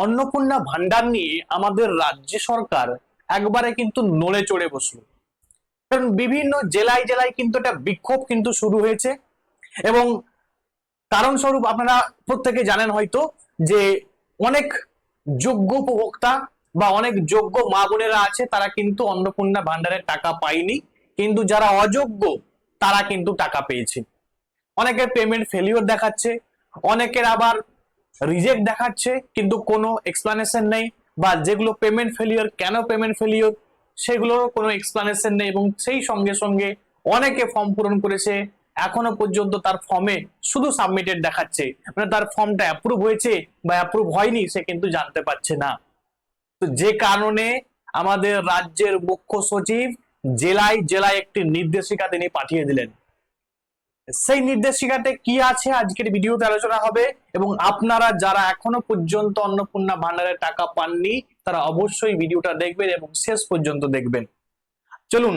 অন্নপূর্ণা ভান্ডার নিয়ে আমাদের রাজ্য সরকার একবারে কিন্তু নড়ে চড়ে বসলো। কারণ বিভিন্ন জেলায় জেলায় কিন্তু একটা বিক্ষোভ কিন্তু শুরু হয়েছে এবং কারণ স্বরূপ আপনারা প্রত্যেকে জানেন হয়তো যে অনেক যোগ্য উপভোক্তা বা অনেক যোগ্য মা বোনেরা আছে তারা কিন্তু অন্নপূর্ণা ভান্ডারের টাকা পায়নি, কিন্তু যারা অযোগ্য তারা কিন্তু টাকা পেয়েছে। অনেকের পেমেন্ট ফেলিওর দেখাচ্ছে, অনেকের আবার রিজেক্ট দেখাচ্ছে, কিন্তু কোনো এক্সপ্লানেশন নেই, বা যেগুলো পেমেন্ট ফেলিওর, কেন পেমেন্ট ফেলিওর সেগুলোর কোনো এক্সপ্লানেশন নেই। এবং সেই সঙ্গে সঙ্গে অনেকে ফর্ম পূরণ করেছে, এখনো পর্যন্ত তার ফর্মে শুধু সাবমিটেড দেখাচ্ছে, মানে তার ফর্মটা অ্যাপ্রুভ হয়েছে বা অ্যাপ্রুভ হয়নি সে কিন্তু জানতে পারছে না। তো যে কারণে আমাদের রাজ্যের মুখ্য সচিব জেলায় জেলায় একটি নির্দেশিকা তিনি পাঠিয়ে দিলেন। সেই নির্দেশিকাতে কি আছে আজকের ভিডিওতে আলোচনা হবে, এবং আপনারা যারা এখনো পর্যন্ত অন্নপূর্ণা ভান্ডারের টাকা পাননি তারা অবশ্যই ভিডিওটা দেখবেন এবং শেষ পর্যন্ত দেখবেন। চলুন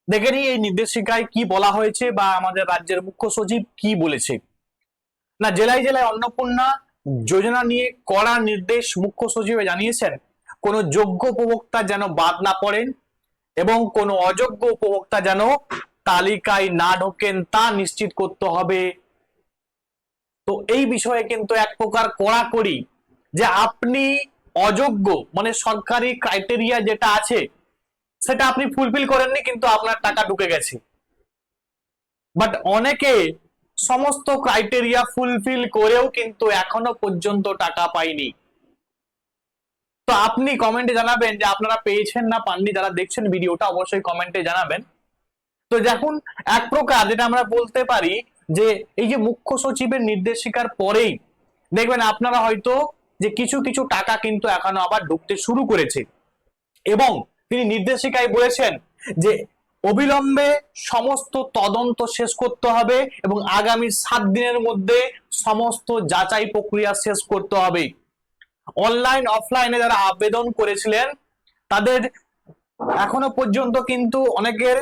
দেখে নিই এই নির্দেশিকায় কি বলা হয়েছে বা আমাদের রাজ্যের মুখ্য সচিব কি বলেছে। না, জেলায় জেলায় অন্নপূর্ণা যোজনা নিয়ে কড়া নির্দেশ মুখ্য সচিব জানিয়েছেন। কোনো যোগ্য উপভোক্তা যেন বাদ না পড়েন এবং কোনো অযোগ্য উপভোক্তা যেন তালিকায় না ঢোকেন তা নিশ্চিত করতে হবে। তো এই বিষয়ে কিন্তু এক প্রকার কড়াকড়ি, যে আপনি অযোগ্য মানে সরকারি ক্রাইটেরিয়া যেটা আছে সেটা আপনি ফুলফিল করেননি কিন্তু আপনার টাকা ঢুকে গেছে, বাট অনেকে সমস্ত ক্রাইটেরিয়া ফুলফিল করেও কিন্তু এখনো পর্যন্ত টাকা পায়নি। তো আপনি কমেন্টে জানাবেন যে আপনারা পেয়েছেন না পাননি, যারা দেখছেন ভিডিওটা অবশ্যই কমেন্টে জানাবেন। তো দেখুন, এক প্রকার যেটা আমরা বলতে পারি যে এই যে মুখ্য সচিবের নির্দেশিকার পরেই দেখবেন আপনারা হয়তো যে কিছু কিছু টাকা কিন্তু এখনো আবার ঢুকতে শুরু করেছে, এবং তিনি নির্দেশিকায় বলেছেন যে অবিলম্বে সমস্ত তদন্ত শেষ করতে হবে এবং আগামী 7 দিনের মধ্যে সমস্ত যাচাই প্রক্রিয়া শেষ করতে হবে। অনলাইন অফলাইনে যারা আবেদন করেছিলেন তাদের এখনো পর্যন্ত কিন্তু অনেকের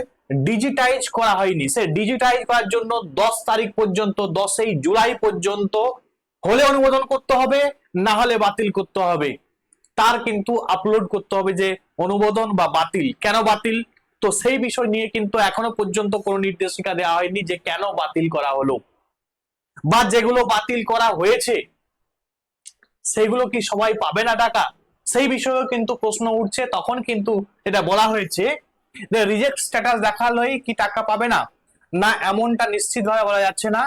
ডিজিটাইজ করা হয়নি। সে ডিজিটাইজ করার জন্য 10 তারিখ পর্যন্ত, 10ই জুলাই পর্যন্ত হলে অনুমোদন করতে হবে, না হলে বাতিল করতে হবে। তার কিন্তু আপলোড করতে হবে যে অনুমোদন বা বাতিল। কেন বাতিল, তো সেই বিষয় নিয়ে কিন্তু এখনো পর্যন্ত কোনো নির্দেশিকা দেওয়া হয়নি যে কেন বাতিল করা হলো, বা যেগুলো বাতিল করা হয়েছে সেগুলো কি সবাই পাবে না টাকা, সেই বিষয়েও কিন্তু প্রশ্ন উঠছে। তখন কিন্তু এটা বলা হয়েছে যে রিজেক্ট স্ট্যাটাস দেখালেই কি টাকা পাবে না, না এমনটা নিশ্চিতভাবে বলা যাচ্ছে না।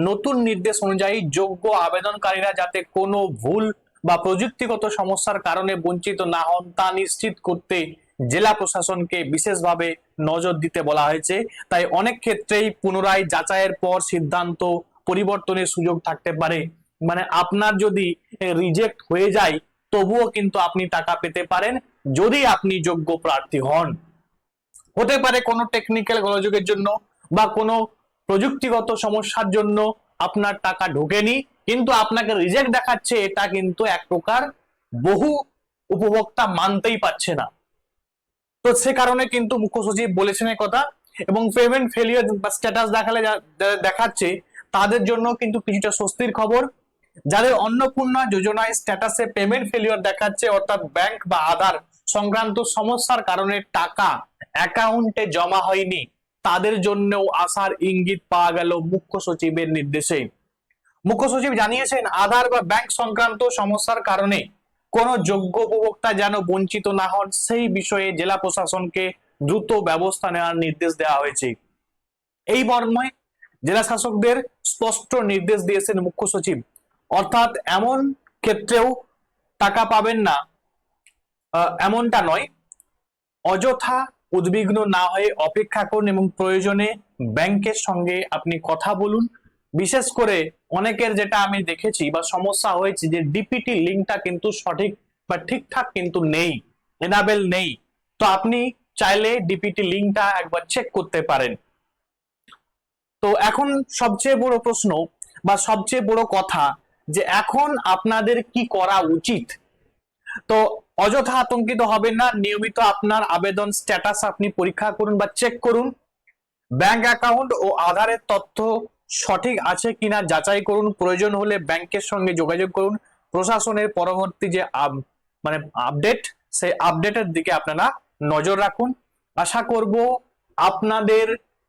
নতুন নির্দেশ অনুযায়ী যোগ্য আবেদনকারীরা যাতে কোনো ভুল বা প্রযুক্তিগত সমস্যার কারণে বঞ্চিত না হন তা নিশ্চিত করতে জেলা প্রশাসনকে বিশেষভাবে নজর দিতে বলা হয়েছে। তাই অনেক ক্ষেত্রেই পুনরায় যাচাইয়ের পর সিদ্ধান্ত পরিবর্তনের সুযোগ থাকতে পারে। মানে আপনার যদি রিজেক্ট হয়ে যায় তবুও কিন্তু আপনি টাকা পেতে পারেন যদি আপনি যোগ্য প্রার্থী হন। হতে পারে কোনো টেকনিক্যাল গোলযোগের জন্য বা কোনো প্রযুক্তিগত সমস্যার জন্য আপনার টাকা ঢোকেনি, কিন্তু আপনাকে রিজেক্ট দেখাচ্ছে, এটা কিন্তু এক প্রকার বহু উপভোক্তা মানতেই পারছে না। তো সে কারণে কিন্তু মুখ্য সচিব বলেছেন এই কথা। এবং পেমেন্ট ফেলিয়ার বা স্ট্যাটাস দেখালে দেখাচ্ছে তাদের জন্য কিন্তু কিছুটা স্বস্তির খবর। যাদের অন্নপূর্ণা যোজনায় স্ট্যাটাসে পেমেন্ট ফেলিয়ার দেখাচ্ছে, অর্থাৎ ব্যাংক বা আধার সংক্রান্ত সমস্যার কারণে টাকা অ্যাকাউন্টে জমা হয়নি, তাদের জন্যও আশার ইঙ্গিত পাওয়া গেল মুখ্য সচিবের নির্দেশে। মুখ্য সচিব জানিয়েছেন আধার বা ব্যাংক সংক্রান্ত সমস্যার কারণে কোনো যোগ্য উপভোক্তা যেন বঞ্চিত না হন সেই বিষয়ে জেলা প্রশাসনকে দ্রুত ব্যবস্থা নেওয়ার নির্দেশ দেওয়া হয়েছে। এই মর্মে জেলা শাসকদের স্পষ্ট নির্দেশ দিয়েছেন মুখ্য সচিব। অর্থাৎ এমন ক্ষেত্রেও টাকা পাবেন না এমনটা নয়, অযথা উদ্বিগ্ন না হয়ে অপেক্ষা করুন এবং প্রয়োজনে ব্যাংকের সঙ্গে আপনি কথা বলুন। বিশেষ করে অনেকের যেটা আমি দেখেছি বা সমস্যা হয়েছে যে ডিপিটি লিঙ্কটা কিন্তু সঠিক বা ঠিকঠাক কিন্তু নেই, এনাবেল নেই। তো আপনি চাইলে ডিপিটি লিঙ্কটা একবার চেক করতে পারেন। তো এখন সবচেয়ে বড় প্রশ্ন বা সবচেয়ে বড় কথা যে এখন আপনাদের কি করা উচিত। তো অযথা আতঙ্কিত হবেন না, নিয়মিত আপনার আবেদন স্ট্যাটাস আপনি পরীক্ষা করুন বা চেক করুন। ব্যাংক অ্যাকাউন্ট ও আধারের তথ্য সঠিক আছে কিনা যাচাই করুন। প্রয়োজন হলে ব্যাংকের সঙ্গে যোগাযোগ করুন। প্রশাসনের পরবর্তী যে মানে আপডেট, সেই আপডেটের দিকে আপনারা নজর রাখুন। আশা করব আপনাদের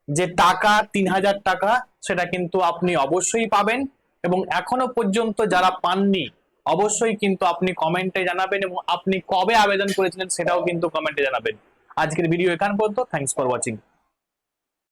যে টাকা 3,000 টাকা সেটা কিন্তু আপনি অবশ্যই পাবেন, এবং এখনো পর্যন্ত যারা পাননি অবশ্যই কিন্তু আপনি কমেন্টে জানাবেন, এবং আপনি কবে আবেদন করেছিলেন সেটাও কিন্তু কমেন্টে জানাবেন। আজকের ভিডিও এখান পর্যন্ত। Thanks for watching.